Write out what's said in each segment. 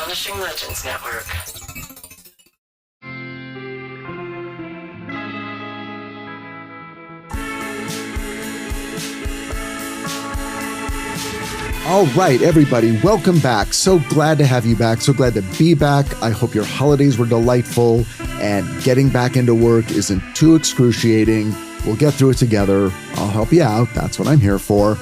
Astonishing Legends Network. All right, everybody, welcome back. So glad to have you back. So glad to be back. I hope your holidays were delightful and getting back into work isn't too excruciating. We'll get through it together. I'll help you out. That's what I'm here for.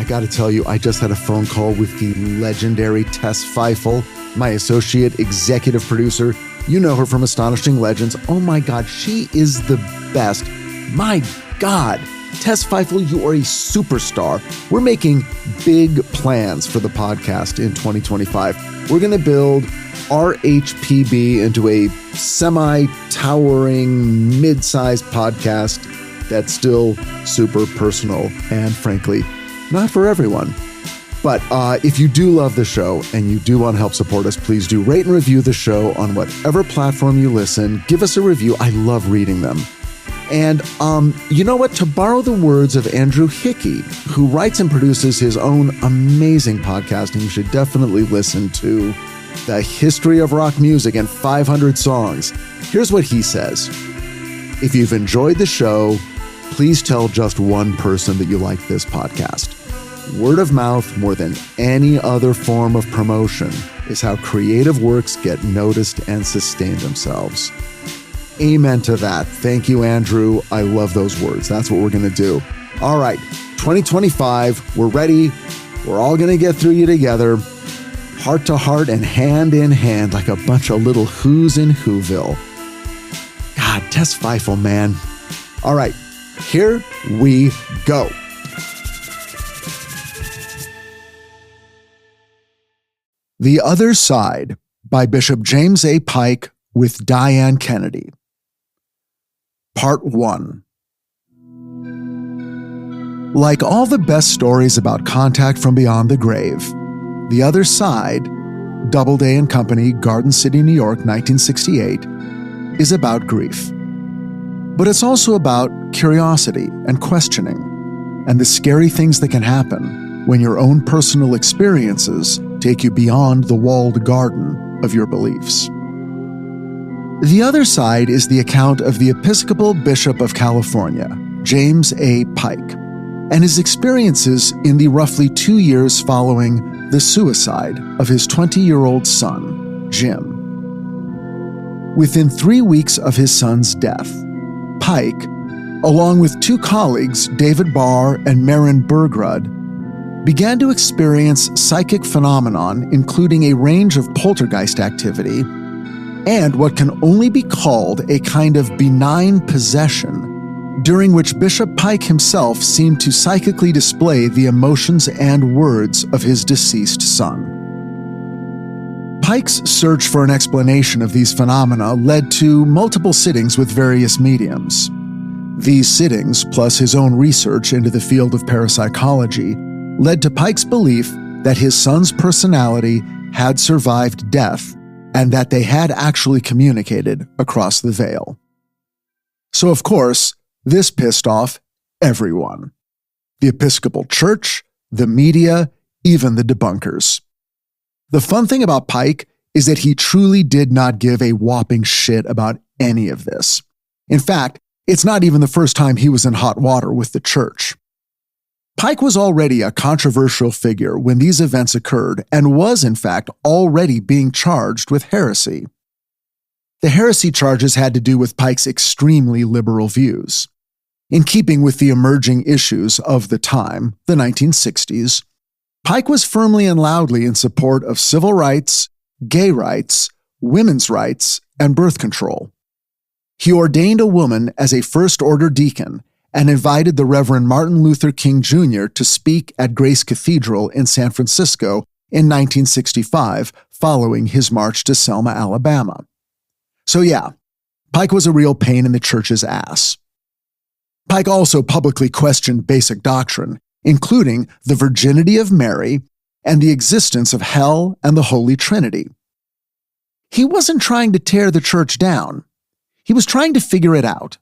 I got to tell you, I just had a phone call with the legendary Tess Feifel, my associate executive producer. You know her from Astonishing Legends. Oh my God, she is the best. My God. Tess Feifel, you are a superstar. We're making big plans for the podcast in 2025. We're going to build RHPB into a semi-towering, mid-sized podcast that's still super personal and, frankly, not for everyone. But if you do love the show and you do want to help support us, please do rate and review the show on whatever platform you listen. Give us a review. I love reading them. And you know what? To borrow the words of Andrew Hickey, who writes and produces his own amazing podcast, and you should definitely listen to The History of Rock Music and 500 Songs. Here's what he says. If you've enjoyed the show, please tell just one person that you like this podcast. Word of mouth, more than any other form of promotion, is how creative works get noticed and sustain themselves. Amen to that. Thank you, Andrew. I love those words. That's what we're going to do. All right, 2025, we're ready. We're all going to get through you together, heart to heart and hand in hand, like a bunch of little who's in Whoville. God, Tess Feifel, man. All right, here we go. The Other Side by Bishop James A. Pike with Diane Kennedy. Part 1. Like all the best stories about contact from beyond the grave, The Other Side, Doubleday and Company, Garden City, New York, 1968, is about grief. But it's also about curiosity and questioning, and the scary things that can happen when your own personal experiences take you beyond the walled garden of your beliefs. The Other Side is the account of the Episcopal Bishop of California, James A. Pike, and his experiences in the roughly 2 years following the suicide of his 20-year-old son, Jim. Within 3 weeks of his son's death, Pike, along with 2 colleagues, David Barr and Maren Bergrud, began to experience psychic phenomenon, including a range of poltergeist activity and what can only be called a kind of benign possession, during which Bishop Pike himself seemed to psychically display the emotions and words of his deceased son. Pike's search for an explanation of these phenomena led to multiple sittings with various mediums. These sittings, plus his own research into the field of parapsychology, led to Pike's belief that his son's personality had survived death and that they had actually communicated across the veil. So, of course, this pissed off everyone. The Episcopal Church, the media, even the debunkers. The fun thing about Pike is that he truly did not give a whopping shit about any of this. In fact, it's not even the first time he was in hot water with the church. Pike was already a controversial figure when these events occurred and was, in fact, already being charged with heresy. The heresy charges had to do with Pike's extremely liberal views. In keeping with the emerging issues of the time, the 1960s, Pike was firmly and loudly in support of civil rights, gay rights, women's rights, and birth control. He ordained a woman as a first-order deacon and invited the Reverend Martin Luther King Jr. to speak at Grace Cathedral in San Francisco in 1965, following his march to Selma, Alabama. So yeah, Pike was a real pain in the church's ass. Pike also publicly questioned basic doctrine, including the virginity of Mary and the existence of hell and the Holy Trinity. He wasn't trying to tear the church down. He was trying to figure out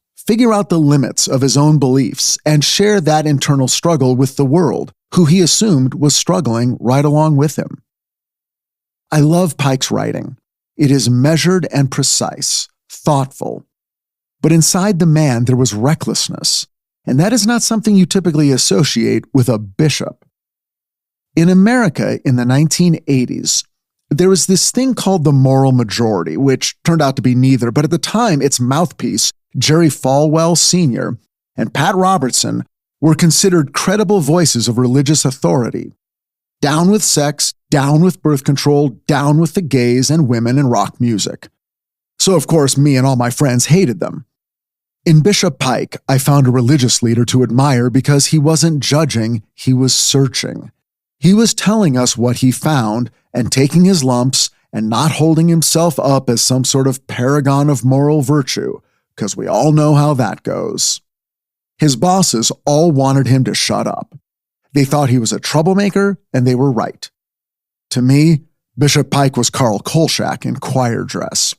the limits of his own beliefs, and share that internal struggle with the world, who he assumed was struggling right along with him. I love Pike's writing. It is measured and precise, thoughtful. But inside the man, there was recklessness, and that is not something you typically associate with a bishop. In America in the 1980s, there was this thing called the moral majority, which turned out to be neither, but at the time, its mouthpiece, Jerry Falwell Sr., and Pat Robertson were considered credible voices of religious authority. Down with sex, down with birth control, down with the gays and women in rock music. So, of course, me and all my friends hated them. In Bishop Pike, I found a religious leader to admire because he wasn't judging, he was searching. He was telling us what he found and taking his lumps and not holding himself up as some sort of paragon of moral virtue, because we all know how that goes. His bosses all wanted him to shut up. They thought he was a troublemaker, and they were right. To me, Bishop Pike was Carl Kolchak in choir dress.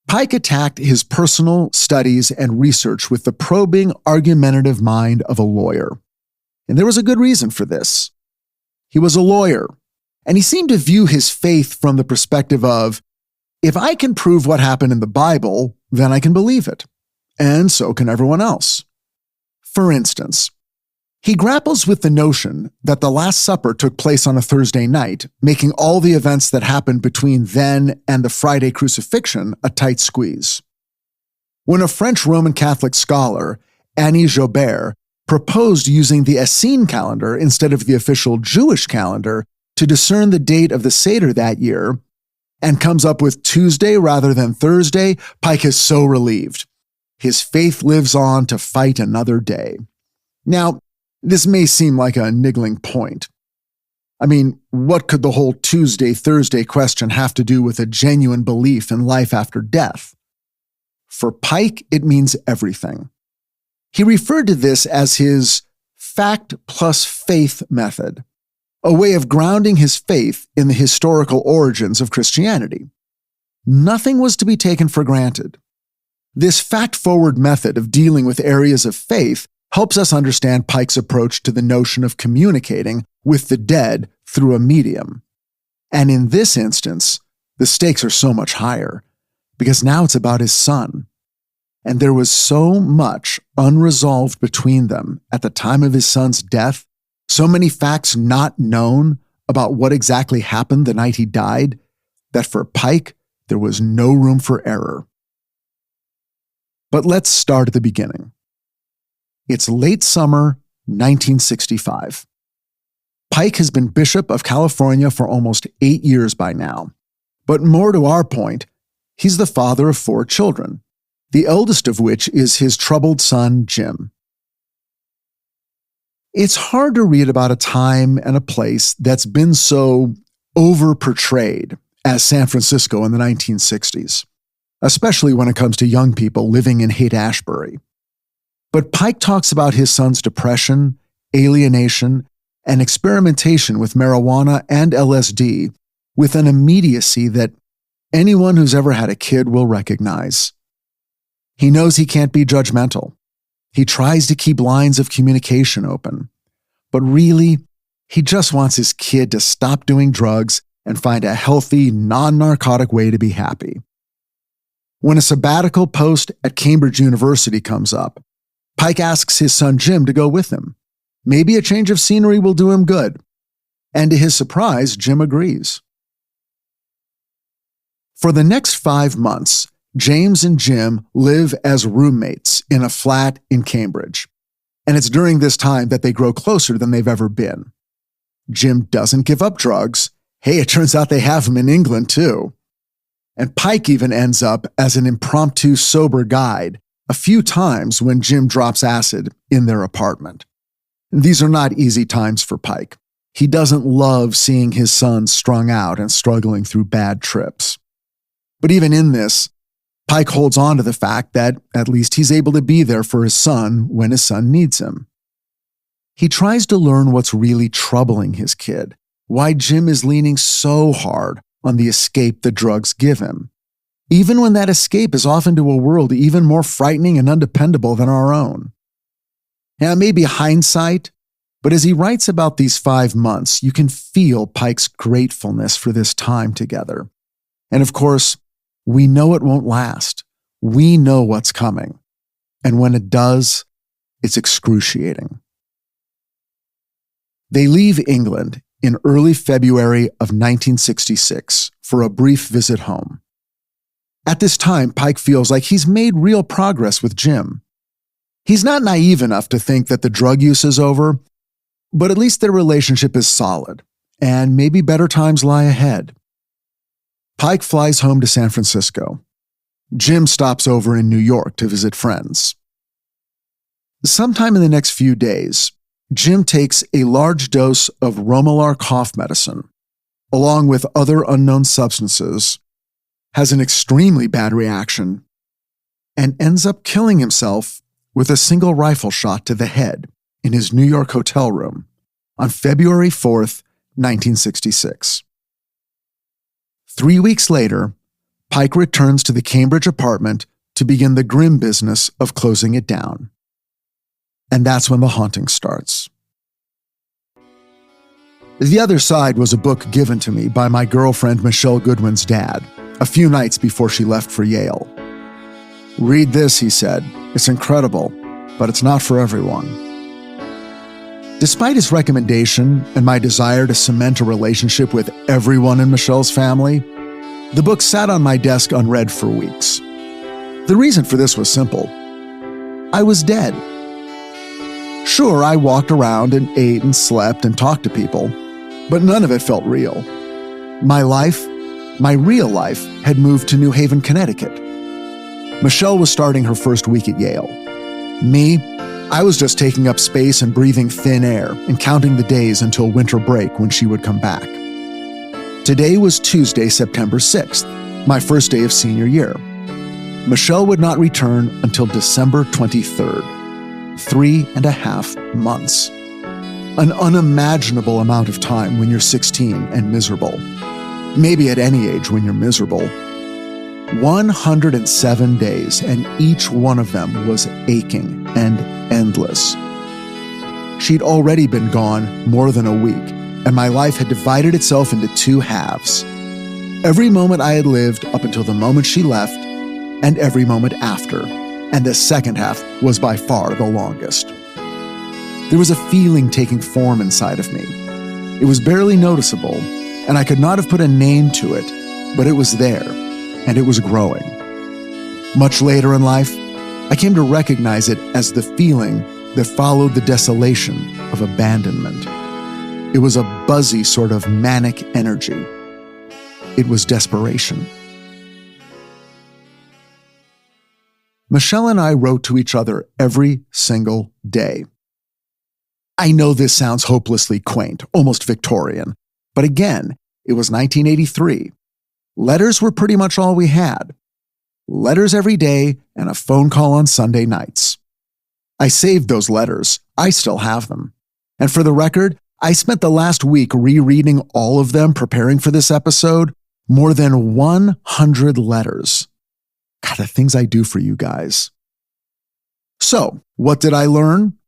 Pike attacked his personal studies and research with the probing, argumentative mind of a lawyer. And there was a good reason for this. He was a lawyer, and he seemed to view his faith from the perspective of, if I can prove what happened in the Bible, then I can believe it. And so can everyone else. For instance, he grapples with the notion that the Last Supper took place on a Thursday night, making all the events that happened between then and the Friday crucifixion a tight squeeze. When a French Roman Catholic scholar, Annie Joubert, proposed using the Essene calendar instead of the official Jewish calendar to discern the date of the Seder that year, and comes up with Tuesday rather than Thursday, Pike is so relieved. His faith lives on to fight another day. Now, this may seem like a niggling point. I mean, what could the whole Tuesday-Thursday question have to do with a genuine belief in life after death? For Pike, it means everything. He referred to this as his fact plus faith method, a way of grounding his faith in the historical origins of Christianity. Nothing was to be taken for granted. This fact-forward method of dealing with areas of faith helps us understand Pike's approach to the notion of communicating with the dead through a medium. And in this instance, the stakes are so much higher, because now it's about his son. And there was so much unresolved between them at the time of his son's death, so many facts not known about what exactly happened the night he died, that for Pike, there was no room for error. But let's start at the beginning. It's late summer, 1965. Pike has been Bishop of California for almost 8 years by now. But more to our point, he's the father of 4 children, the eldest of which is his troubled son, Jim. It's hard to read about a time and a place that's been so over-portrayed as San Francisco in the 1960s, especially when it comes to young people living in Haight-Ashbury. But Pike talks about his son's depression, alienation, and experimentation with marijuana and LSD with an immediacy that anyone who's ever had a kid will recognize. He knows he can't be judgmental. He tries to keep lines of communication open. But really, he just wants his kid to stop doing drugs and find a healthy, non-narcotic way to be happy. When a sabbatical post at Cambridge University comes up, Pike asks his son Jim to go with him. Maybe a change of scenery will do him good. And to his surprise, Jim agrees. For the next 5 months, James and Jim live as roommates in a flat in Cambridge. And it's during this time that they grow closer than they've ever been. Jim doesn't give up drugs. Hey, it turns out they have them in England too. And Pike even ends up as an impromptu sober guide a few times when Jim drops acid in their apartment. These are not easy times for Pike. He doesn't love seeing his son strung out and struggling through bad trips. But even in this, Pike holds on to the fact that at least he's able to be there for his son when his son needs him. He tries to learn what's really troubling his kid, why Jim is leaning so hard on the escape the drugs give him, even when that escape is off into a world even more frightening and undependable than our own. Now, maybe hindsight But as he writes about these 5 months, you can feel Pike's gratefulness for this time together. And of course, we know it won't last. We know what's coming. And when it does, it's excruciating. They leave England in early February of 1966 for a brief visit home. At this time, Pike feels like he's made real progress with Jim. He's not naive enough to think that the drug use is over, but at least their relationship is solid, and maybe better times lie ahead. Pike flies home to San Francisco. Jim stops over in New York to visit friends. Sometime in the next few days, Jim takes a large dose of Romalar cough medicine, along with other unknown substances, has an extremely bad reaction, and ends up killing himself with a single rifle shot to the head in his New York hotel room on February 4th, 1966. 3 weeks later, Pike returns to the Cambridge apartment to begin the grim business of closing it down. And that's when the haunting starts. The Other Side was a book given to me by my girlfriend Michelle Goodwin's dad a few nights before she left for Yale. "Read this," he said. "It's incredible, but it's not for everyone." Despite his recommendation and my desire to cement a relationship with everyone in Michelle's family, the book sat on my desk unread for weeks. The reason for this was simple. I was dead. Sure, I walked around and ate and slept and talked to people, but none of it felt real. My life, my real life, had moved to New Haven, Connecticut. Michelle was starting her first week at Yale. Me, I was just taking up space and breathing thin air and counting the days until winter break when she would come back. Today was Tuesday, September 6th, my first day of senior year. Michelle would not return until December 23rd, 3.5 months. An unimaginable amount of time when you're 16 and miserable. Maybe at any age when you're miserable. 107 days, and each one of them was aching and endless. She'd already been gone more than a week, and my life had divided itself into 2 halves. Every moment I had lived up until the moment she left, and every moment after, and the second half was by far the longest. There was a feeling taking form inside of me. It was barely noticeable, and I could not have put a name to it, but it was there, and it was growing. Much later in life, I came to recognize it as the feeling that followed the desolation of abandonment. It was a buzzy sort of manic energy. It was desperation. Michelle and I wrote to each other every single day. I know this sounds hopelessly quaint, almost Victorian, but again, it was 1983. Letters were pretty much all we had. Letters every day and a phone call on Sunday nights. I saved those letters. I still have them. And for the record, I spent the last week rereading all of them preparing for this episode, more than 100 letters. God, the things I do for you guys. So, what did I learn?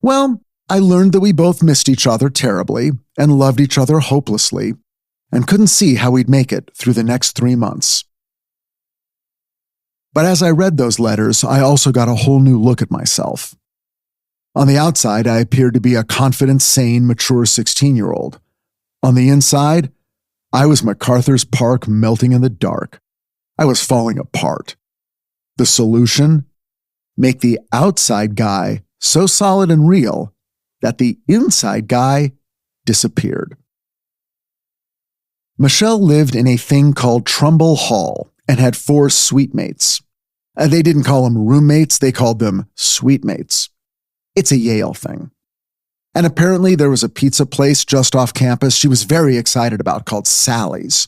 Well, I learned that we both missed each other terribly and loved each other hopelessly and couldn't see how we'd make it through the next 3 months. But as I read those letters, I also got a whole new look at myself. On the outside, I appeared to be a confident, sane, mature 16-year-old. On the inside, I was MacArthur's Park melting in the dark. I was falling apart. The solution? Make the outside guy so solid and real that the inside guy disappeared. Michelle lived in a thing called Trumbull Hall and had 4 suitemates. They didn't call them roommates, they called them suitemates. It's a Yale thing. And apparently there was a pizza place just off campus she was very excited about called Sally's.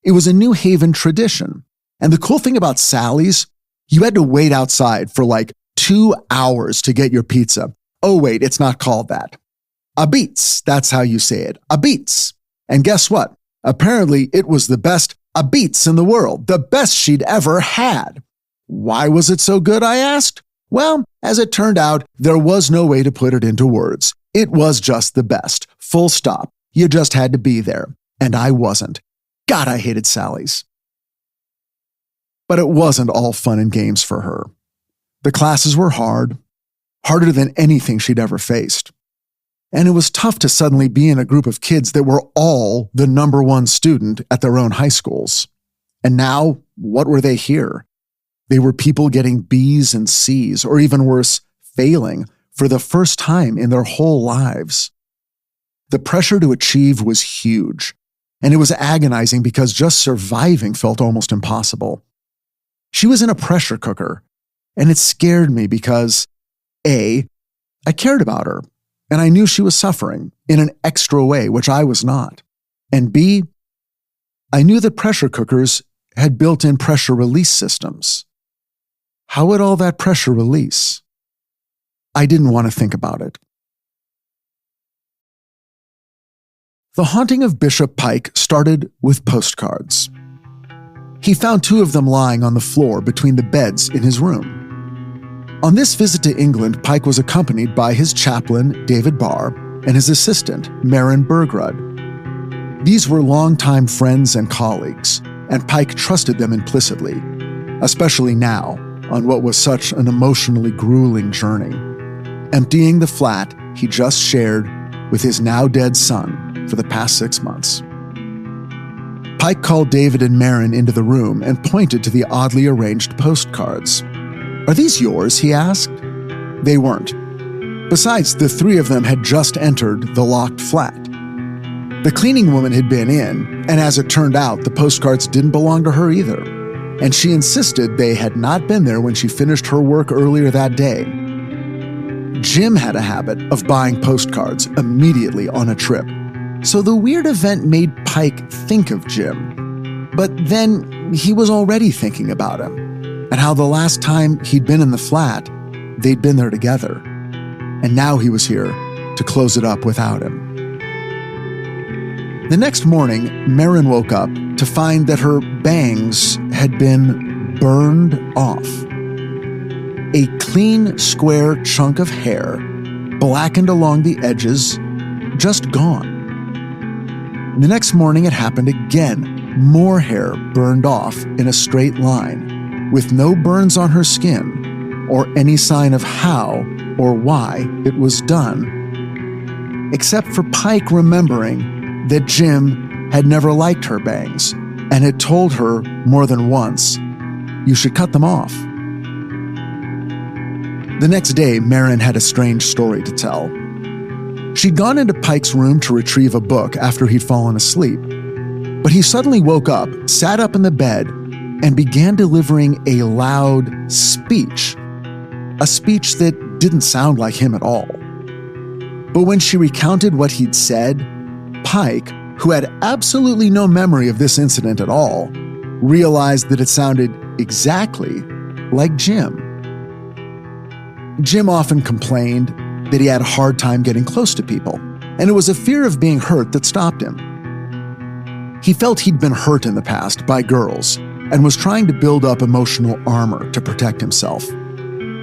It was a New Haven tradition. And the cool thing about Sally's, you had to wait outside for like 2 hours to get your pizza. Oh wait, it's not called that. A beats, that's how you say it. A beats. And guess what? Apparently it was the best a beats in the world, the best she'd ever had. Why was it so good, I asked? Well, as it turned out, there was no way to put it into words. It was just the best. Full stop. You just had to be there. And I wasn't. God, I hated Sally's. But it wasn't all fun and games for her. The classes were hard, harder than anything she'd ever faced. And it was tough to suddenly be in a group of kids that were all the number one student at their own high schools. And now, what were they here? They were people getting B's and C's, or even worse, failing for the first time in their whole lives. The pressure to achieve was huge, and it was agonizing because just surviving felt almost impossible. She was in a pressure cooker, and it scared me because, A, I cared about her, and I knew she was suffering in an extra way, which I was not. And B, I knew that pressure cookers had built-in pressure release systems. How would all that pressure release? I didn't want to think about it. The haunting of Bishop Pike started with postcards. He found 2 of them lying on the floor between the beds in his room. On this visit to England, Pike was accompanied by his chaplain, David Barr, and his assistant, Maren Bergrud. These were longtime friends and colleagues, and Pike trusted them implicitly, especially now, on what was such an emotionally grueling journey, emptying the flat he just shared with his now-dead son for the past 6 months. Pike called David and Maren into the room and pointed to the oddly arranged postcards. "Are these yours?" he asked. They weren't. Besides, the 3 of them had just entered the locked flat. The cleaning woman had been in, and as it turned out, the postcards didn't belong to her either, and she insisted they had not been there when she finished her work earlier that day. Jim had a habit of buying postcards immediately on a trip, so the weird event made Pike think of Jim. But then he was already thinking about him, and how the last time he'd been in the flat, they'd been there together. And now he was here to close it up without him. The next morning, Maren woke up to find that her bangs had been burned off. A clean, square chunk of hair, blackened along the edges, just gone. The next morning, it happened again. More hair burned off in a straight line, with no burns on her skin, or any sign of how or why it was done, except for Pike remembering that Jim had never liked her bangs and had told her more than once, "You should cut them off." The next day, Maren had a strange story to tell. She'd gone into Pike's room to retrieve a book after he'd fallen asleep, but he suddenly woke up, sat up in the bed, and began delivering a loud speech, a speech that didn't sound like him at all. But when she recounted what he'd said, Pike, who had absolutely no memory of this incident at all, realized that it sounded exactly like Jim. Jim often complained that he had a hard time getting close to people, and it was a fear of being hurt that stopped him. He felt he'd been hurt in the past by girls and was trying to build up emotional armor to protect himself.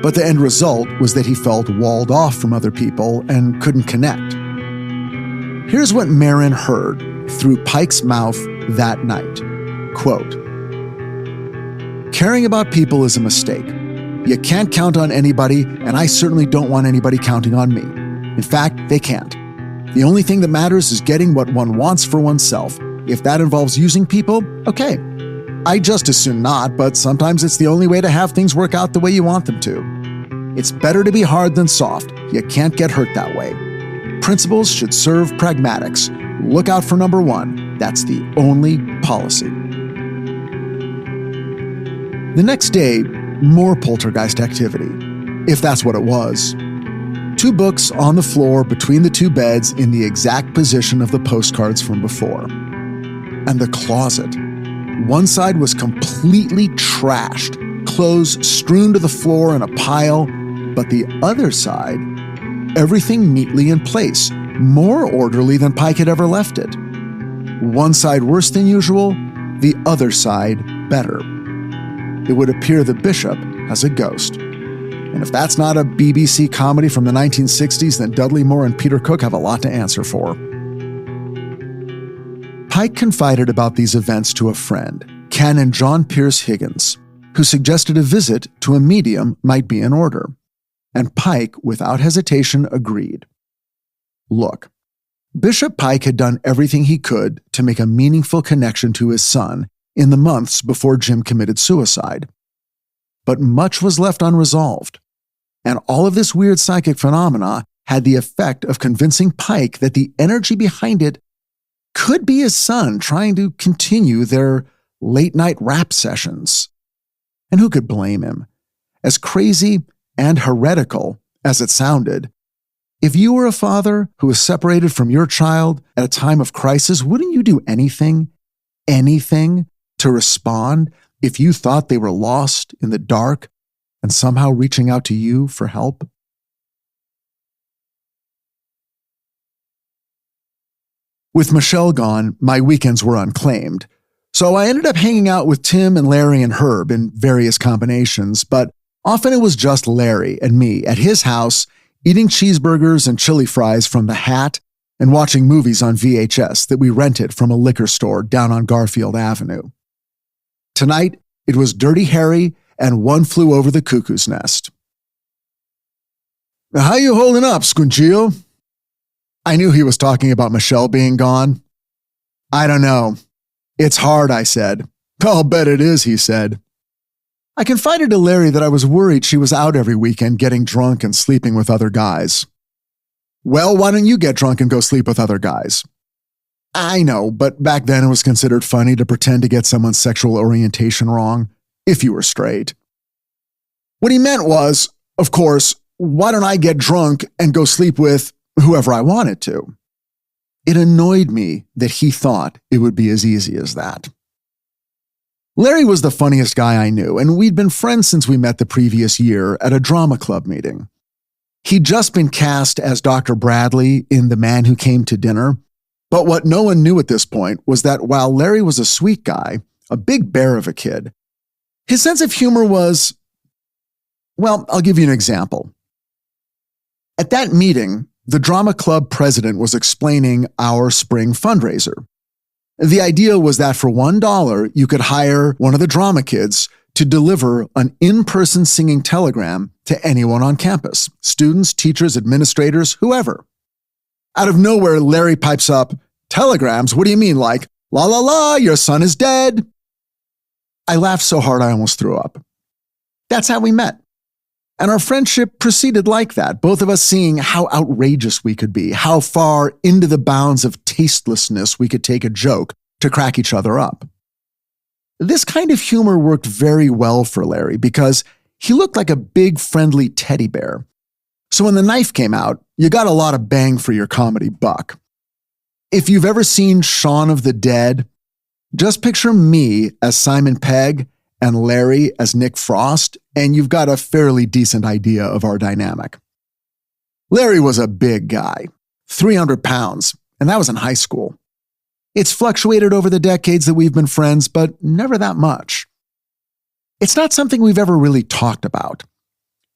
But the end result was that he felt walled off from other people and couldn't connect. Here's what Maren heard through Pike's mouth that night. Quote, "Caring about people is a mistake. You can't count on anybody, and I certainly don't want anybody counting on me. In fact, they can't. The only thing that matters is getting what one wants for oneself. If that involves using people, okay. I just as soon not, but sometimes it's the only way to have things work out the way you want them to. It's better to be hard than soft. You can't get hurt that way. Principles should serve pragmatics. Look out for number 1. That's the only policy." The next day, more poltergeist activity, if that's what it was. 2 books on the floor between the 2 beds in the exact position of the postcards from before. And the closet. One side was completely trashed, clothes strewn to the floor in a pile, but the other side, everything neatly in place, more orderly than Pike had ever left it. One side worse than usual, the other side better. It would appear the bishop has a ghost. And if that's not a BBC comedy from the 1960s, then Dudley Moore and Peter Cook have a lot to answer for. Pike confided about these events to a friend, Canon John Pierce Higgins, who suggested a visit to a medium might be in order. And Pike, without hesitation, agreed. Look, Bishop Pike had done everything he could to make a meaningful connection to his son in the months before Jim committed suicide. But much was left unresolved, and all of this weird psychic phenomena had the effect of convincing Pike that the energy behind it could be his son trying to continue their late-night rap sessions. And who could blame him? As crazy and heretical as it sounded, if you were a father who was separated from your child at a time of crisis, wouldn't you do anything to respond if you thought they were lost in the dark and somehow reaching out to you for help? With Michelle gone, my weekends were unclaimed, so I ended up hanging out with Tim and Larry and Herb in various combinations, but often it was just Larry and me at his house, eating cheeseburgers and chili fries from the Hat and watching movies on VHS that we rented from a liquor store down on Garfield Avenue. Tonight, it was Dirty Harry and One Flew Over the Cuckoo's Nest. "How you holding up, Squinchillo?" I knew he was talking about Michelle being gone. "I don't know. It's hard," I said. "I'll bet it is," he said. I confided to Larry that I was worried she was out every weekend getting drunk and sleeping with other guys. "Well, why don't you get drunk and go sleep with other guys?" "I know, but back then it was considered funny to pretend to get someone's sexual orientation wrong, if you were straight." What he meant was, of course, why don't I get drunk and go sleep with whoever I wanted to? It annoyed me that he thought it would be as easy as that. Larry was the funniest guy I knew, and we'd been friends since we met the previous year at a drama club meeting. He'd just been cast as Dr. Bradley in The Man Who Came to Dinner, but what no one knew at this point was that while Larry was a sweet guy, a big bear of a kid, his sense of humor was, well, I'll give you an example. At that meeting, the drama club president was explaining our spring fundraiser. The idea was that for $1, you could hire one of the drama kids to deliver an in-person singing telegram to anyone on campus, students, teachers, administrators, whoever. Out of nowhere, Larry pipes up, "Telegrams? What do you mean, like, la la la, your son is dead?" I laughed so hard I almost threw up. That's how we met. And our friendship proceeded like that, both of us seeing how outrageous we could be, how far into the bounds of tastelessness we could take a joke to crack each other up. This kind of humor worked very well for Larry because he looked like a big, friendly teddy bear. So when the knife came out, you got a lot of bang for your comedy buck. If you've ever seen Shaun of the Dead, just picture me as Simon Pegg and Larry as Nick Frost, and you've got a fairly decent idea of our dynamic. Larry was a big guy, 300 pounds, and that was in high school. It's fluctuated over the decades that we've been friends, but never that much. It's not something we've ever really talked about.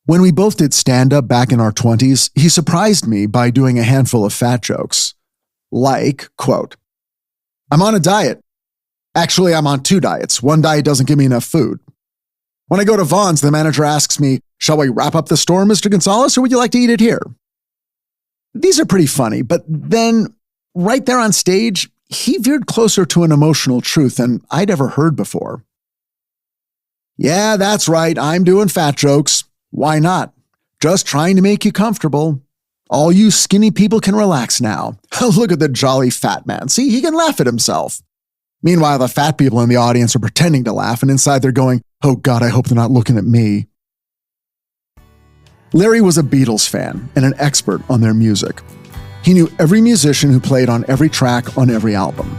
When we both did stand-up back in our 20s, he surprised me by doing a handful of fat jokes. Like, quote, "I'm on a diet. Actually, I'm on 2 diets. One diet doesn't give me enough food. When I go to Vaughn's, the manager asks me, 'Shall we wrap up the store, Mr. Gonzalez, or would you like to eat it here?' These are pretty funny, but then, right there on stage, he veered closer to an emotional truth than I'd ever heard before. 'Yeah, that's right. I'm doing fat jokes. Why not? Just trying to make you comfortable. All you skinny people can relax now. Look at the jolly fat man. See, he can laugh at himself.' Meanwhile, the fat people in the audience are pretending to laugh, and inside they're going, 'Oh God, I hope they're not looking at me.'" Larry was a Beatles fan and an expert on their music. He knew every musician who played on every track on every album.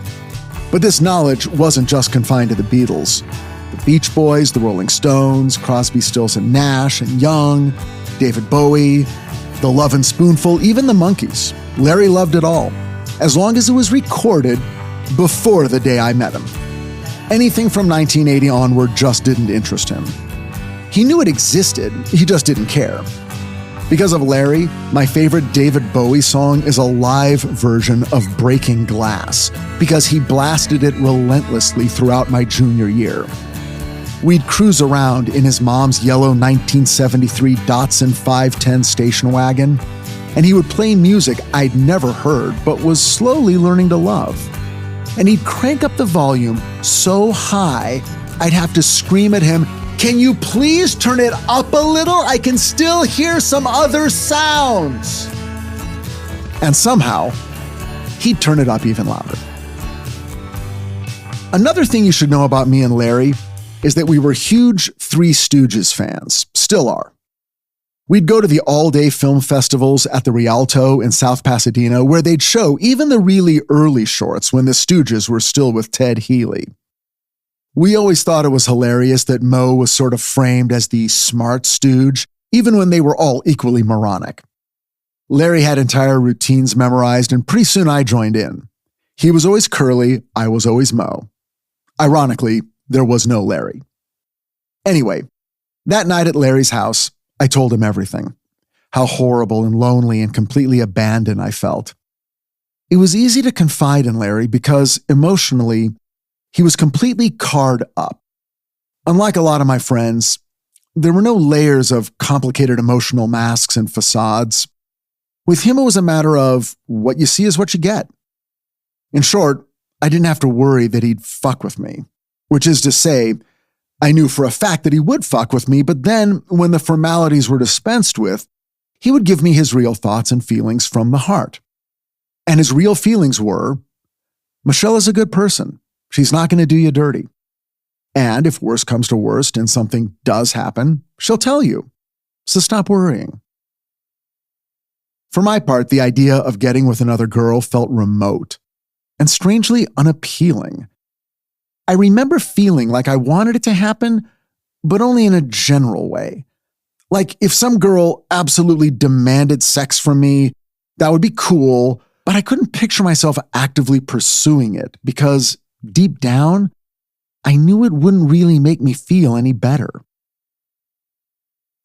But this knowledge wasn't just confined to the Beatles. The Beach Boys, the Rolling Stones, Crosby, Stills and Nash and Young, David Bowie, the Lovin' Spoonful, even the Monkees. Larry loved it all, as long as it was recorded before the day I met him. Anything from 1980 onward just didn't interest him. He knew it existed, he just didn't care. Because of Larry, my favorite David Bowie song is a live version of Breaking Glass, because he blasted it relentlessly throughout my junior year. We'd cruise around in his mom's yellow 1973 Datsun 510 station wagon, and he would play music I'd never heard but was slowly learning to love. And he'd crank up the volume so high, I'd have to scream at him, "Can you please turn it up a little? I can still hear some other sounds." And somehow, he'd turn it up even louder. Another thing you should know about me and Larry is that we were huge Three Stooges fans, still are. We'd go to the all-day film festivals at the Rialto in South Pasadena where they'd show even the really early shorts when the Stooges were still with Ted Healy. We always thought it was hilarious that Moe was sort of framed as the smart stooge, even when they were all equally moronic. Larry had entire routines memorized, and pretty soon I joined in. He was always Curly, I was always Moe. Ironically, there was no Larry. Anyway, that night at Larry's house, I told him everything. How horrible and lonely and completely abandoned I felt. It was easy to confide in Larry because, emotionally, he was completely carved up. Unlike a lot of my friends, there were no layers of complicated emotional masks and facades. With him, it was a matter of what you see is what you get. In short, I didn't have to worry that he'd fuck with me, which is to say, I knew for a fact that he would fuck with me, but then, when the formalities were dispensed with, he would give me his real thoughts and feelings from the heart. And his real feelings were, Michelle is a good person. She's not going to do you dirty. And if worst comes to worst and something does happen, she'll tell you. So stop worrying. For my part, the idea of getting with another girl felt remote and strangely unappealing. I remember feeling like I wanted it to happen, but only in a general way. Like if some girl absolutely demanded sex from me, that would be cool, but I couldn't picture myself actively pursuing it because deep down, I knew it wouldn't really make me feel any better.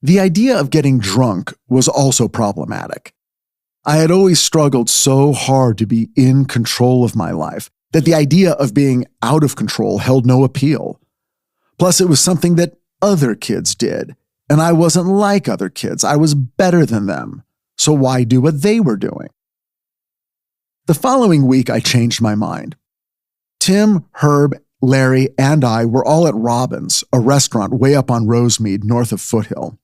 The idea of getting drunk was also problematic. I had always struggled so hard to be in control of my life that the idea of being out of control held no appeal. Plus, it was something that other kids did, and I wasn't like other kids. I was better than them, so why do what they were doing? The following week, I changed my mind. Tim, Herb, Larry, and I were all at Robin's, a restaurant way up on Rosemead, north of Foothill.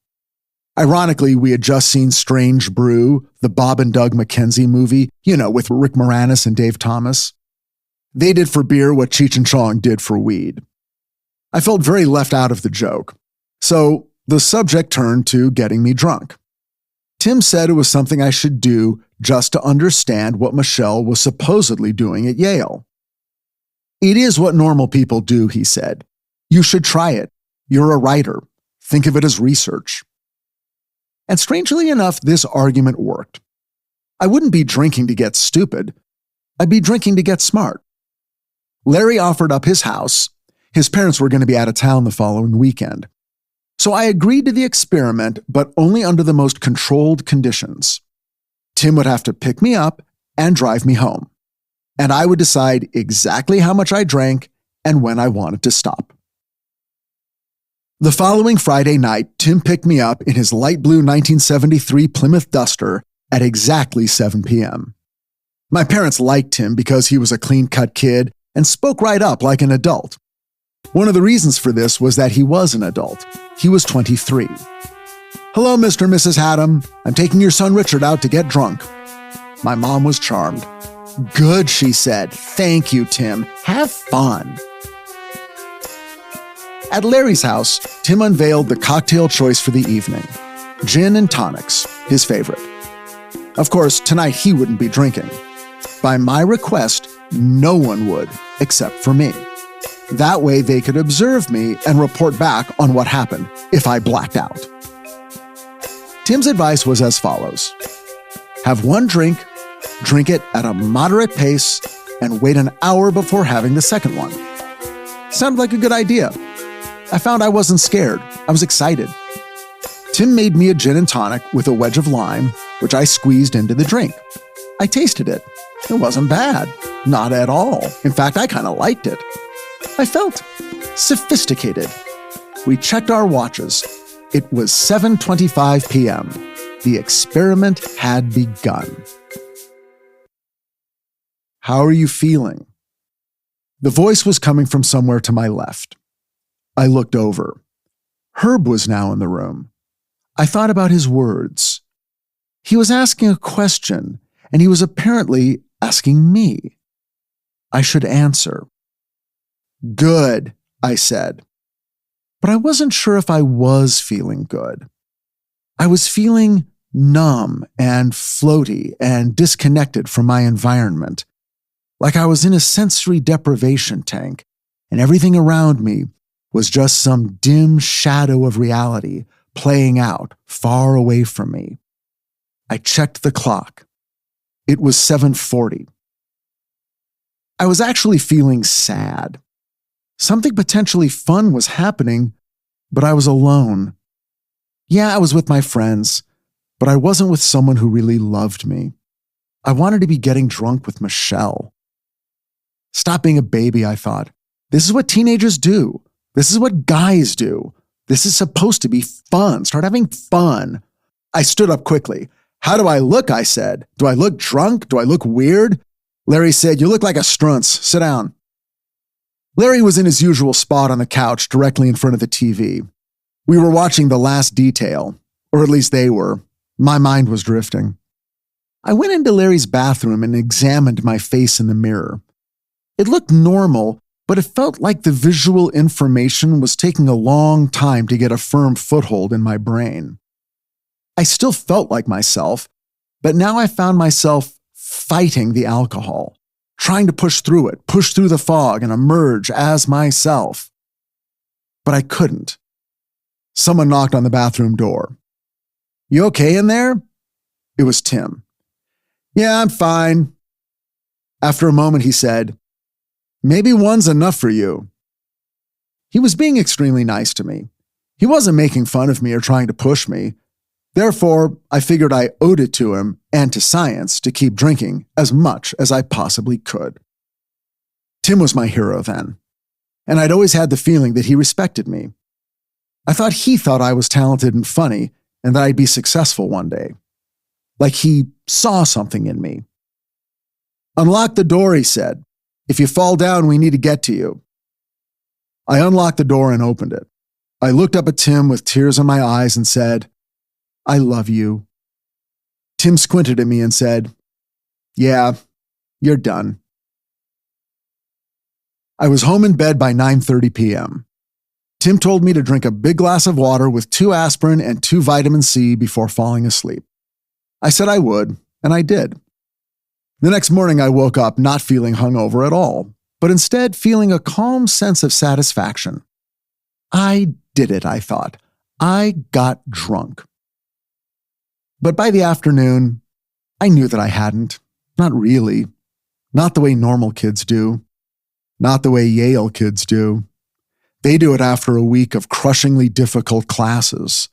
Ironically, we had just seen Strange Brew, the Bob and Doug McKenzie movie, with Rick Moranis and Dave Thomas. They did for beer what Cheech and Chong did for weed. I felt very left out of the joke, so the subject turned to getting me drunk. Tim said it was something I should do just to understand what Michelle was supposedly doing at Yale. It is what normal people do, he said. You should try it. You're a writer. Think of it as research. And strangely enough, this argument worked. I wouldn't be drinking to get stupid. I'd be drinking to get smart. Larry offered up his house. His parents were going to be out of town the following weekend. So I agreed to the experiment, but only under the most controlled conditions. Tim would have to pick me up and drive me home. And I would decide exactly how much I drank and when I wanted to stop. The following Friday night, Tim picked me up in his light blue 1973 Plymouth Duster at exactly 7 p.m. My parents liked him because he was a clean-cut kid and spoke right up like an adult. One of the reasons for this was that he was an adult. He was 23. Hello, Mr. and Mrs. Hatem. I'm taking your son Richard out to get drunk. My mom was charmed. Good, she said. Thank you, Tim. Have fun. At Larry's house, Tim unveiled the cocktail choice for the evening. Gin and tonics, his favorite. Of course, tonight he wouldn't be drinking. By my request, no one would, except for me. That way they could observe me and report back on what happened if I blacked out. Tim's advice was as follows. Have one drink it at a moderate pace, and wait an hour before having the second one. Sounded like a good idea. I found I wasn't scared. I was excited. Tim made me a gin and tonic with a wedge of lime, which I squeezed into the drink. I tasted it. It wasn't bad. Not at all. In fact, I kind of liked it. I felt sophisticated. We checked our watches. It was 7:25 p.m. The experiment had begun. How are you feeling? The voice was coming from somewhere to my left. I looked over. Herb was now in the room. I thought about his words. He was asking a question, and he was apparently asking me. I should answer. Good, I said. But I wasn't sure if I was feeling good. I was feeling numb and floaty and disconnected from my environment, like I was in a sensory deprivation tank, and everything around me was just some dim shadow of reality playing out far away from me. I checked the clock. It was 7:40. I was actually feeling sad. Something potentially fun was happening, but I was alone. Yeah, I was with my friends, but I wasn't with someone who really loved me. I wanted to be getting drunk with Michelle. Stop being a baby, I thought. This is what teenagers do. This is what guys do. This is supposed to be fun. Start having fun. I stood up quickly. How do I look? I said. Do I look drunk? Do I look weird? Larry said, you look like a strunce. Sit down. Larry was in his usual spot on the couch directly in front of the TV. We were watching The Last Detail, or at least they were. My mind was drifting. I went into Larry's bathroom and examined my face in the mirror. It looked normal, but it felt like the visual information was taking a long time to get a firm foothold in my brain. I still felt like myself, but now I found myself fighting the alcohol, trying to push through it, push through the fog and emerge as myself. But I couldn't. Someone knocked on the bathroom door. You okay in there? It was Tim. Yeah, I'm fine. After a moment, he said, maybe one's enough for you. He was being extremely nice to me. He wasn't making fun of me or trying to push me. Therefore, I figured I owed it to him and to science to keep drinking as much as I possibly could. Tim was my hero then, and I'd always had the feeling that he respected me. I thought he thought I was talented and funny and that I'd be successful one day. Like he saw something in me. Unlock the door, he said. If you fall down, we need to get to you. I unlocked the door and opened it. I looked up at Tim with tears in my eyes and said, I love you. Tim squinted at me and said, yeah, you're done. I was home in bed by 9:30 p.m. Tim told me to drink a big glass of water with 2 aspirin and 2 vitamin C before falling asleep. I said I would, and I did. The next morning, I woke up not feeling hungover at all, but instead feeling a calm sense of satisfaction. I did it, I thought. I got drunk. But by the afternoon, I knew that I hadn't. Not really. Not the way normal kids do. Not the way Yale kids do. They do it after a week of crushingly difficult classes.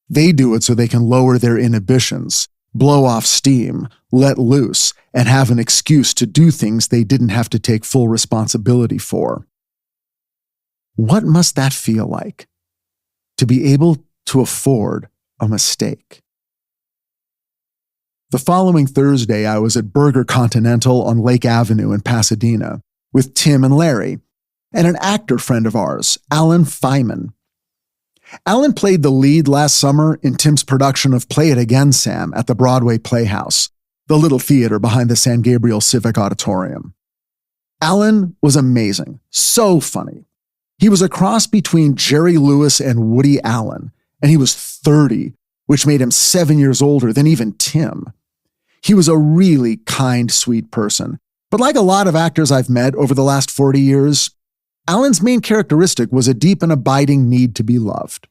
They do it so they can lower their inhibitions, blow off steam, let loose, and have an excuse to do things they didn't have to take full responsibility for. What must that feel like? To be able to afford a mistake. The following Thursday, I was at Burger Continental on Lake Avenue in Pasadena with Tim and Larry, and an actor friend of ours, Alan Feynman. Alan played the lead last summer in Tim's production of Play It Again, Sam, at the Broadway Playhouse, the little theater behind the San Gabriel Civic Auditorium. Alan was amazing, so funny. He was a cross between Jerry Lewis and Woody Allen, and he was 30, which made him 7 years older than even Tim. He was a really kind, sweet person, but like a lot of actors I've met over the last 40 years, Alan's main characteristic was a deep and abiding need to be loved.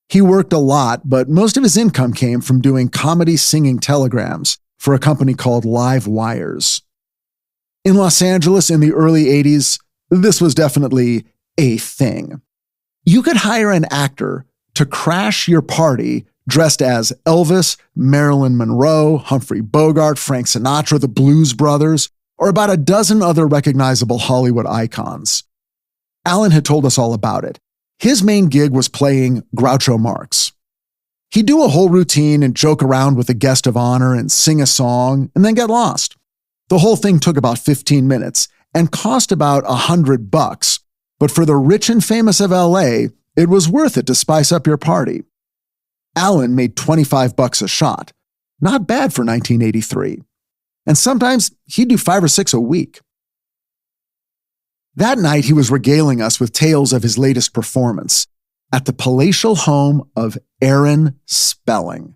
He worked a lot, but most of his income came from doing comedy singing telegrams for a company called Live Wires. In Los Angeles in the early 80s, this was definitely a thing. You could hire an actor to crash your party dressed as Elvis, Marilyn Monroe, Humphrey Bogart, Frank Sinatra, the Blues Brothers, or about a dozen other recognizable Hollywood icons. Alan had told us all about it. His main gig was playing Groucho Marx. He'd do a whole routine and joke around with a guest of honor and sing a song and then get lost. The whole thing took about 15 minutes and cost about $100, but for the rich and famous of LA, it was worth it to spice up your party. Alan made $25 a shot. Not bad for 1983. And sometimes he'd do 5 or 6 a week. That night, he was regaling us with tales of his latest performance at the palatial home of Aaron Spelling.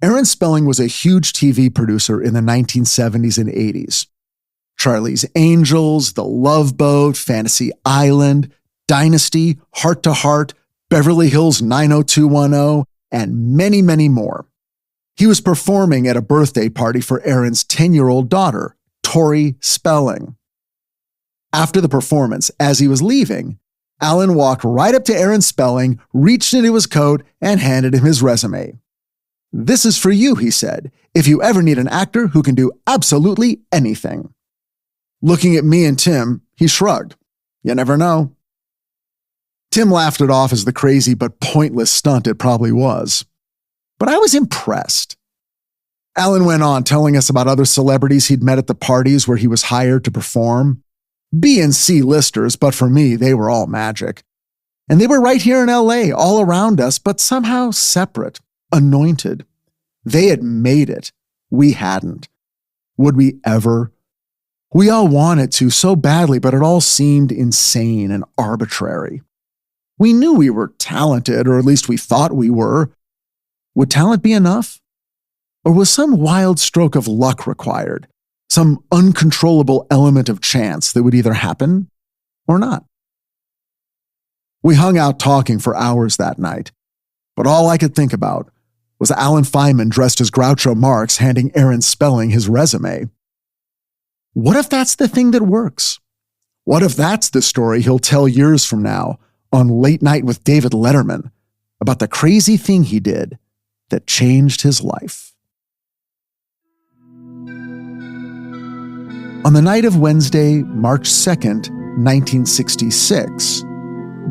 Aaron Spelling was a huge TV producer in the 1970s and 80s. Charlie's Angels, The Love Boat, Fantasy Island, Dynasty, Heart to Heart, Beverly Hills 90210, and many, many more. He was performing at a birthday party for Aaron's 10-year-old daughter, Tori Spelling. After the performance, as he was leaving, Alan walked right up to Aaron Spelling, reached into his coat, and handed him his resume. "This is for you," he said, "if you ever need an actor who can do absolutely anything." Looking at me and Tim, he shrugged. You never know. Tim laughed it off as the crazy but pointless stunt it probably was. But I was impressed. Alan went on telling us about other celebrities he'd met at the parties where he was hired to perform. B and C listers, but for me, they were all magic. And they were right here in LA, all around us, but somehow separate, anointed. They had made it. We hadn't. Would we ever? We all wanted to so badly, but it all seemed insane and arbitrary. We knew we were talented, or at least we thought we were. Would talent be enough? Or was some wild stroke of luck required? Some uncontrollable element of chance that would either happen or not? We hung out talking for hours that night, but all I could think about was Alan Fineman dressed as Groucho Marx handing Aaron Spelling his resume. What if that's the thing that works? What if that's the story he'll tell years from now on Late Night with David Letterman about the crazy thing he did that changed his life? On the night of Wednesday, March 2nd, 1966,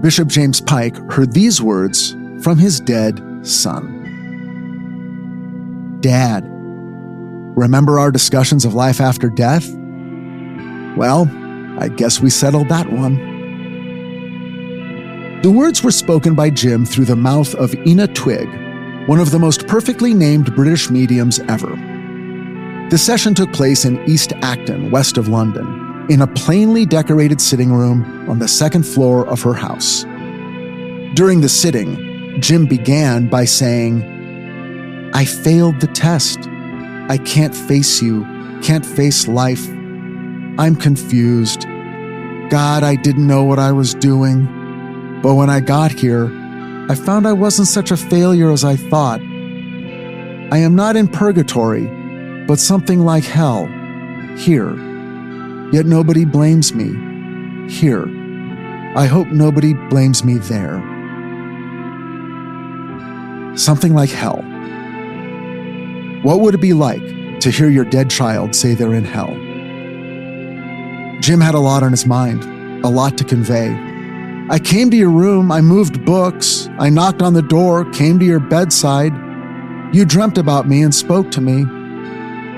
Bishop James Pike heard these words from his dead son. "Dad, remember our discussions of life after death? Well, I guess we settled that one." The words were spoken by Jim through the mouth of Ina Twigg, one of the most perfectly named British mediums ever. The session took place in East Acton, west of London, in a plainly decorated sitting room on the second floor of her house. During the sitting, Jim began by saying, "I failed the test. I can't face you, can't face life. I'm confused. God, I didn't know what I was doing. But when I got here, I found I wasn't such a failure as I thought. I am not in purgatory, but something like hell, here. Yet nobody blames me, here. I hope nobody blames me there." Something like hell. What would it be like to hear your dead child say they're in hell? Jim had a lot on his mind, a lot to convey. "I came to your room, I moved books, I knocked on the door, came to your bedside. You dreamt about me and spoke to me.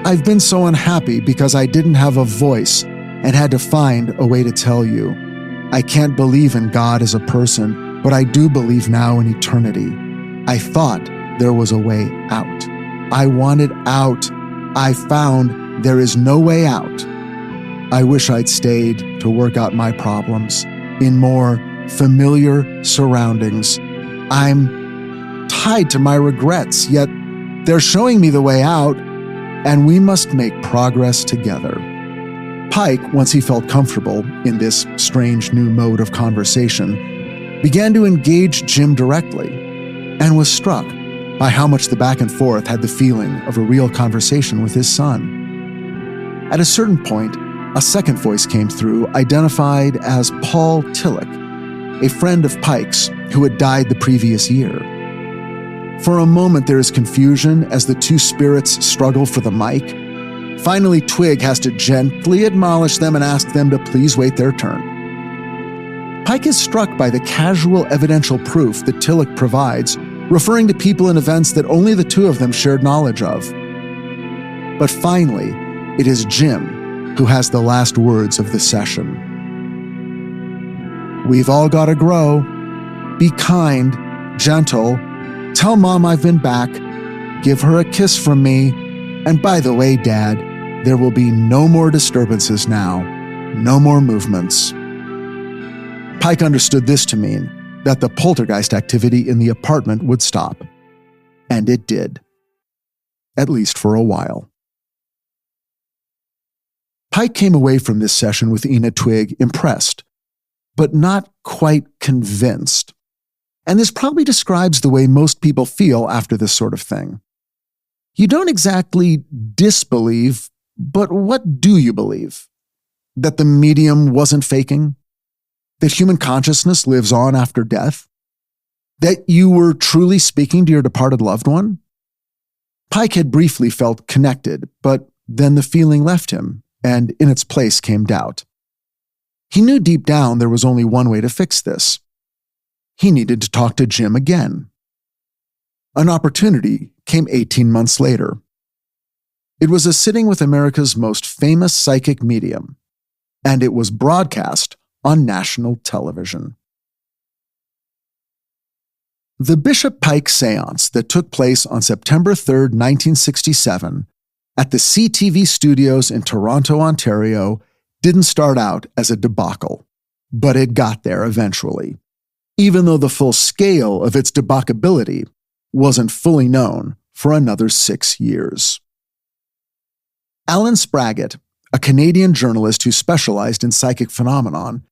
I've been so unhappy because I didn't have a voice and had to find a way to tell you. I can't believe in God as a person, but I do believe now in eternity. I thought there was a way out. I wanted out. I found there is no way out. I wish I'd stayed to work out my problems in more familiar surroundings. I'm tied to my regrets, yet they're showing me the way out, and we must make progress together." Pike, once he felt comfortable in this strange new mode of conversation, began to engage Jim directly and was struck by how much the back and forth had the feeling of a real conversation with his son. At a certain point, a second voice came through, identified as Paul Tillich. a friend of Pike's who had died the previous year. For a moment, there is confusion as the two spirits struggle for the mic. Finally, Twig has to gently admonish them and ask them to please wait their turn. Pike is struck by the casual evidential proof that Tillich provides, referring to people and events that only the two of them shared knowledge of. But finally, it is Jim who has the last words of the session. "We've all got to grow. Be kind, gentle. Tell Mom I've been back. Give her a kiss from me. And by the way, Dad, there will be no more disturbances now. No more movements." Pike understood this to mean that the poltergeist activity in the apartment would stop. And it did. At least for a while. Pike came away from this session with Ina Twig impressed, but not quite convinced. And this probably describes the way most people feel after this sort of thing. You don't exactly disbelieve, but what do you believe? That the medium wasn't faking? That human consciousness lives on after death? That you were truly speaking to your departed loved one? Pike had briefly felt connected, but then the feeling left him, and in its place came doubt. He knew deep down there was only one way to fix this. He needed to talk to Jim again. An opportunity came 18 months later. It was a sitting with America's most famous psychic medium, and it was broadcast on national television. The Bishop Pike seance that took place on September 3, 1967, at the CTV studios in Toronto, Ontario, didn't start out as a debacle, but it got there eventually, even though the full scale of its debacability wasn't fully known for another 6 years. Alan Spraggett, a Canadian journalist who specialized in psychic phenomenon,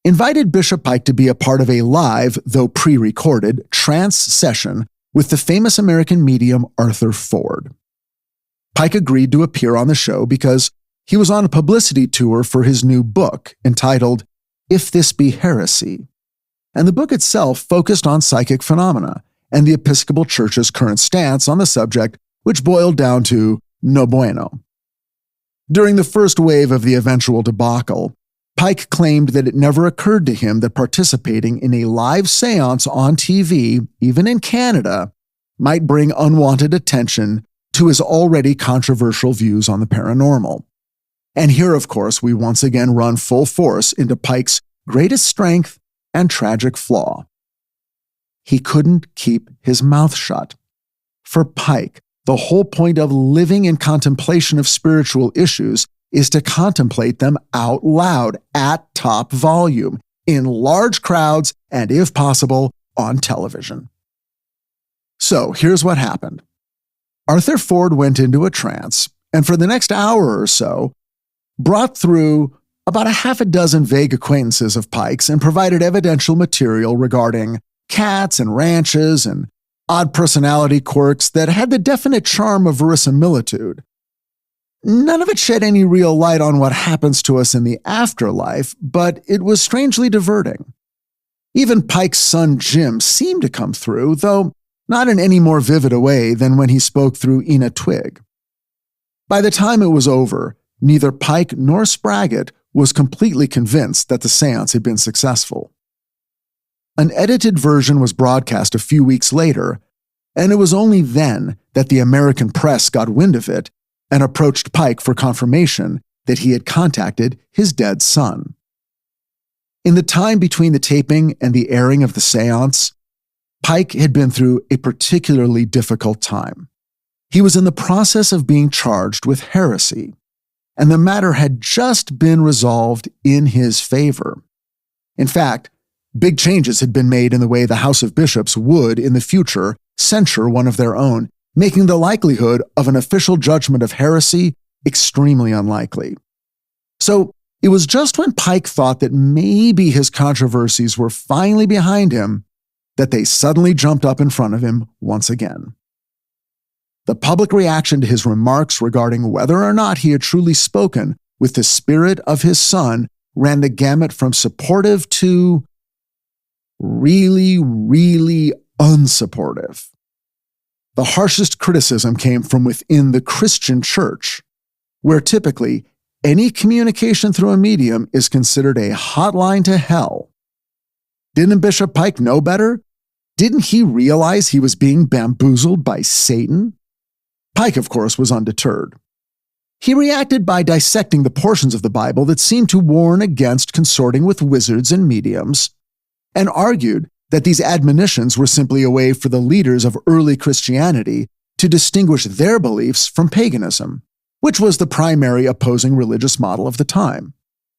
invited Bishop Pike to be a part of a live, though pre-recorded, trance session with the famous American medium Arthur Ford. Pike agreed to appear on the show because he was on a publicity tour for his new book entitled If This Be Heresy, and the book itself focused on psychic phenomena and the Episcopal Church's current stance on the subject, which boiled down to no bueno. During the first wave of the eventual debacle, Pike claimed that it never occurred to him that participating in a live seance on TV, even in Canada, might bring unwanted attention to his already controversial views on the paranormal. And here, of course, we once again run full force into Pike's greatest strength and tragic flaw. He couldn't keep his mouth shut. For Pike, the whole point of living in contemplation of spiritual issues is to contemplate them out loud at top volume, in large crowds, and if possible, on television. So here's what happened. Arthur Ford went into a trance, and for the next hour or so, brought through about a half a dozen vague acquaintances of Pike's and provided evidential material regarding cats and ranches and odd personality quirks that had the definite charm of verisimilitude. None of it shed any real light on what happens to us in the afterlife, but it was strangely diverting. Even Pike's son Jim seemed to come through, though not in any more vivid a way than when he spoke through Ina Twig. By the time it was over, neither Pike nor Spraggett was completely convinced that the seance had been successful. An edited version was broadcast a few weeks later, and it was only then that the American press got wind of it and approached Pike for confirmation that he had contacted his dead son. In the time between the taping and the airing of the seance, Pike had been through a particularly difficult time. He was in the process of being charged with heresy, and the matter had just been resolved in his favor. In fact, big changes had been made in the way the House of Bishops would, in the future, censure one of their own, making the likelihood of an official judgment of heresy extremely unlikely. So it was just when Pike thought that maybe his controversies were finally behind him that they suddenly jumped up in front of him once again. The public reaction to his remarks regarding whether or not he had truly spoken with the spirit of his son ran the gamut from supportive to really, really unsupportive. The harshest criticism came from within the Christian church, where typically any communication through a medium is considered a hotline to hell. Didn't Bishop Pike know better? Didn't he realize he was being bamboozled by Satan? Pike, of course, was undeterred. He reacted by dissecting the portions of the Bible that seemed to warn against consorting with wizards and mediums, and argued that these admonitions were simply a way for the leaders of early Christianity to distinguish their beliefs from paganism, which was the primary opposing religious model of the time.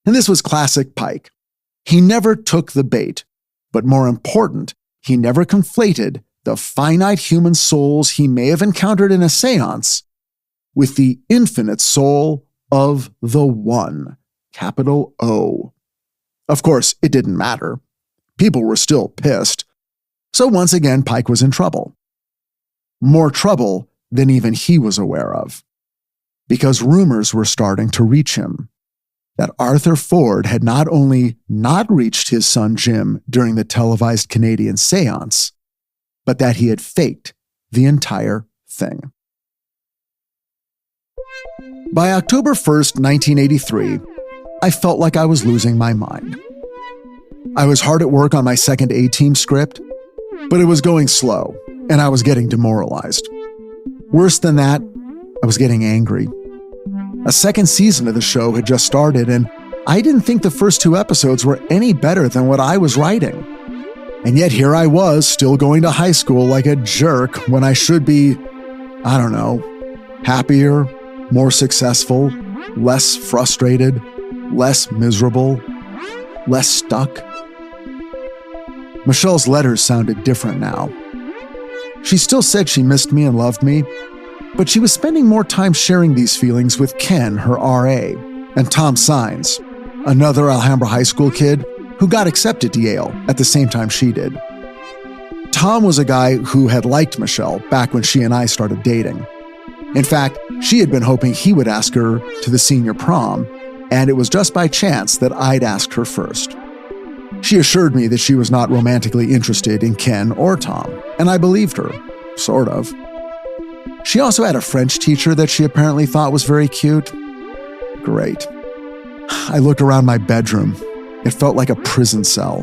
And this was classic Pike. He never took the bait, but more important, he never conflated the finite human souls he may have encountered in a seance with the infinite soul of the One, capital O. Of course, it didn't matter. People were still pissed. So once again, Pike was in trouble. More trouble than even he was aware of. Because rumors were starting to reach him that Arthur Ford had not only not reached his son Jim during the televised Canadian seance, but that he had faked the entire thing. By October 1st, 1983, I felt like I was losing my mind. I was hard at work on my second A-Team script, but it was going slow, and I was getting demoralized. Worse than that, I was getting angry. A second season of the show had just started, and I didn't think the first 2 episodes were any better than what I was writing. And yet here I was, still going to high school like a jerk when I should be, I don't know, happier, more successful, less frustrated, less miserable, less stuck. Michelle's letters sounded different now. She still said she missed me and loved me, but she was spending more time sharing these feelings with Ken, her RA, and Tom Sines, another Alhambra High School kid who got accepted to Yale at the same time she did. Tom was a guy who had liked Michelle back when she and I started dating. In fact, she had been hoping he would ask her to the senior prom, and it was just by chance that I'd asked her first. She assured me that she was not romantically interested in Ken or Tom, and I believed her, sort of. She also had a French teacher that she apparently thought was very cute. Great. I looked around my bedroom. It felt like a prison cell.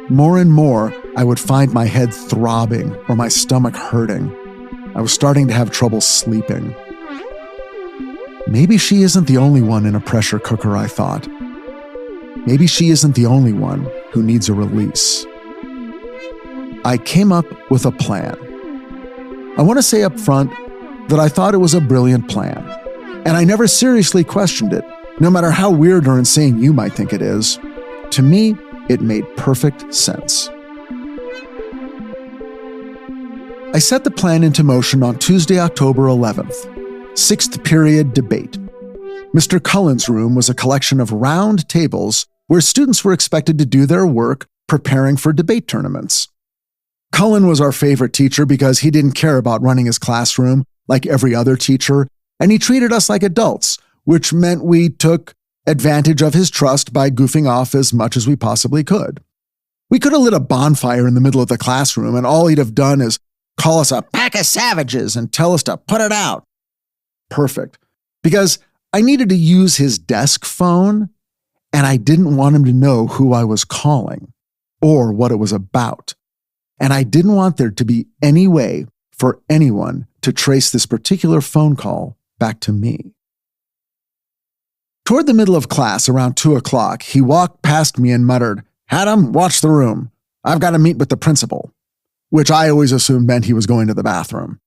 More and more, I would find my head throbbing or my stomach hurting. I was starting to have trouble sleeping. Maybe she isn't the only one in a pressure cooker, I thought. Maybe she isn't the only one who needs a release. I came up with a plan. I want to say up front that I thought it was a brilliant plan, and I never seriously questioned it, no matter how weird or insane you might think it is. To me, it made perfect sense. I set the plan into motion on Tuesday, October 11th. 6th period debate. Mr. Cullen's room was a collection of round tables where students were expected to do their work preparing for debate tournaments. Cullen was our favorite teacher because he didn't care about running his classroom like every other teacher, and he treated us like adults, which meant we took advantage of his trust by goofing off as much as we possibly could. We could have lit a bonfire in the middle of the classroom, and all he'd have done is call us a pack of savages and tell us to put it out. Perfect. Because I needed to use his desk phone, and I didn't want him to know who I was calling or what it was about. And I didn't want there to be any way for anyone to trace this particular phone call back to me. Toward the middle of class, around 2 o'clock, he walked past me and muttered, "Hatem, watch the room. I've got to meet with the principal," which I always assumed meant he was going to the bathroom.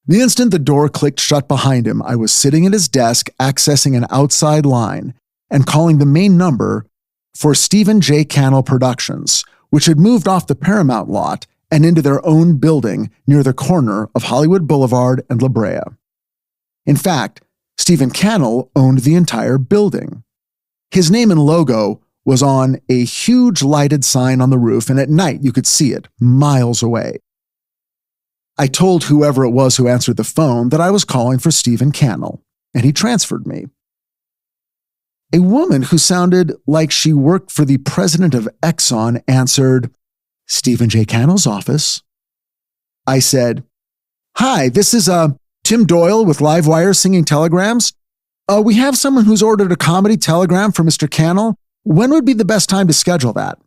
The instant the door clicked shut behind him, I was sitting at his desk accessing an outside line and calling the main number for Stephen J. Cannell Productions, which had moved off the Paramount lot and into their own building near the corner of Hollywood Boulevard and La Brea. In fact, Stephen Cannell owned the entire building. His name and logo was on a huge lighted sign on the roof, and at night you could see it miles away. I told whoever it was who answered the phone that I was calling for Stephen Cannell, and he transferred me. A woman who sounded like she worked for the president of Exxon answered, Stephen J. Cannell's office. I said, "Hi, this is Tim Doyle with Livewire Singing Telegrams. We have someone who's ordered a comedy telegram for Mr. Cannell. When would be the best time to schedule that?"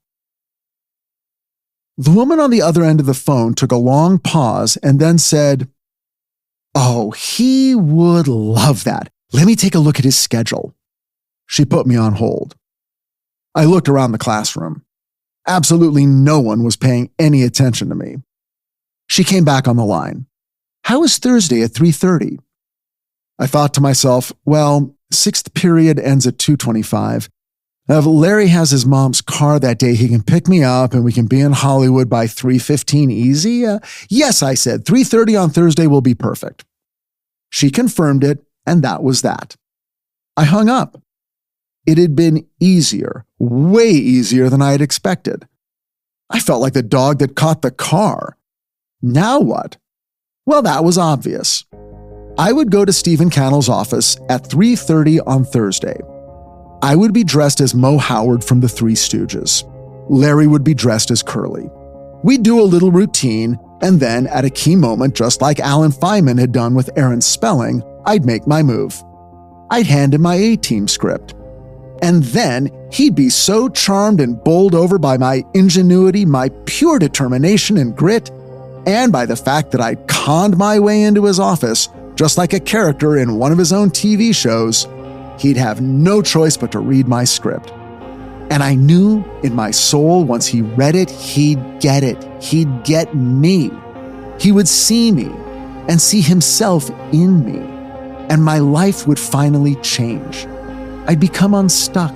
The woman on the other end of the phone took a long pause and then said, "Oh, he would love that. Let me take a look at his schedule." She put me on hold. I looked around the classroom. Absolutely no one was paying any attention to me. She came back on the line. "How is Thursday at 3:30? I thought to myself, well, sixth period ends at 2:25. If Larry has his mom's car that day, he can pick me up and we can be in Hollywood by 3:15 easy. Yes, I said, 3:30 on Thursday will be perfect. She confirmed it, and that was that. I hung up. It had been easier, way easier than I had expected. I felt like the dog that caught the car. Now what? Well, that was obvious. I would go to Stephen Cannell's office at 3:30 on Thursday. I would be dressed as Mo Howard from the Three Stooges. Larry would be dressed as Curly. We'd do a little routine, and then at a key moment, just like Alan Feynman had done with Aaron Spelling, I'd make my move. I'd hand him my A-Team script. And then he'd be so charmed and bowled over by my ingenuity, my pure determination and grit, and by the fact that I'd conned my way into his office, just like a character in one of his own TV shows, he'd have no choice but to read my script. And I knew in my soul, once he read it. He'd get me. He would see me and see himself in me. And my life would finally change. I'd become unstuck.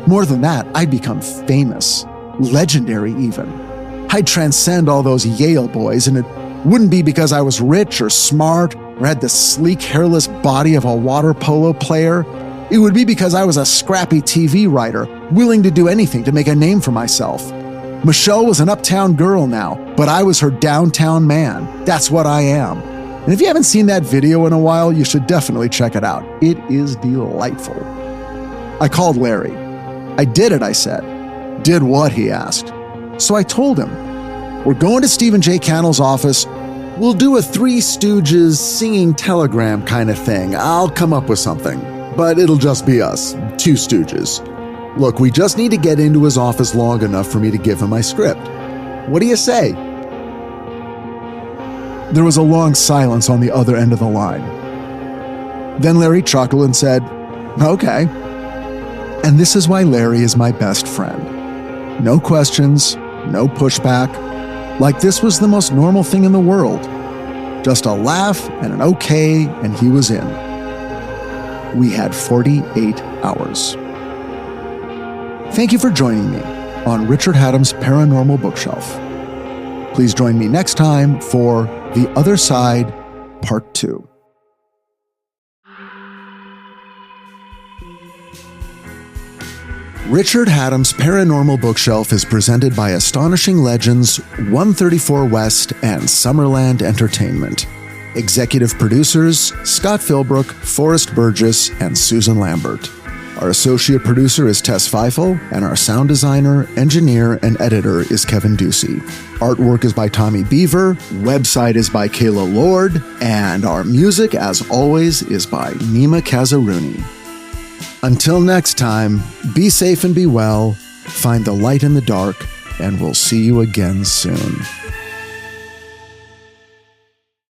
More than that, I'd become famous, legendary even. I'd transcend all those Yale boys, and it wouldn't be because I was rich or smart or had the sleek, hairless body of a water polo player. It would be because I was a scrappy TV writer, willing to do anything to make a name for myself. Michelle was an uptown girl now, but I was her downtown man. That's what I am. And if you haven't seen that video in a while, you should definitely check it out. It is delightful. I called Larry. "I did it," I said. "Did what?" he asked. So I told him, "We're going to Stephen J. Cannell's office. We'll do a Three Stooges singing telegram kind of thing. I'll come up with something, but it'll just be us, two Stooges. Look, we just need to get into his office long enough for me to give him my script. What do you say?" There was a long silence on the other end of the line. Then Larry chuckled and said, "Okay." And this is why Larry is my best friend. No questions, no pushback. Like this was the most normal thing in the world. Just a laugh and an okay, and he was in. We had 48 hours. Thank you for joining me on Richard Hatem's Paranormal Bookshelf. Please join me next time for The Other Side, Part 2. Richard Hatem's Paranormal Bookshelf is presented by Astonishing Legends, 134 West, and Summerland Entertainment. Executive producers Scott Philbrook, Forrest Burgess, and Susan Lambert. Our associate producer is Tess Feifel, and our sound designer, engineer, and editor is Kevin Ducey. Artwork is by Tommy Beaver, website is by Kayla Lord, and our music, as always, is by Nima Kazaruni. Until next time, be safe and be well, find the light in the dark, and we'll see you again soon.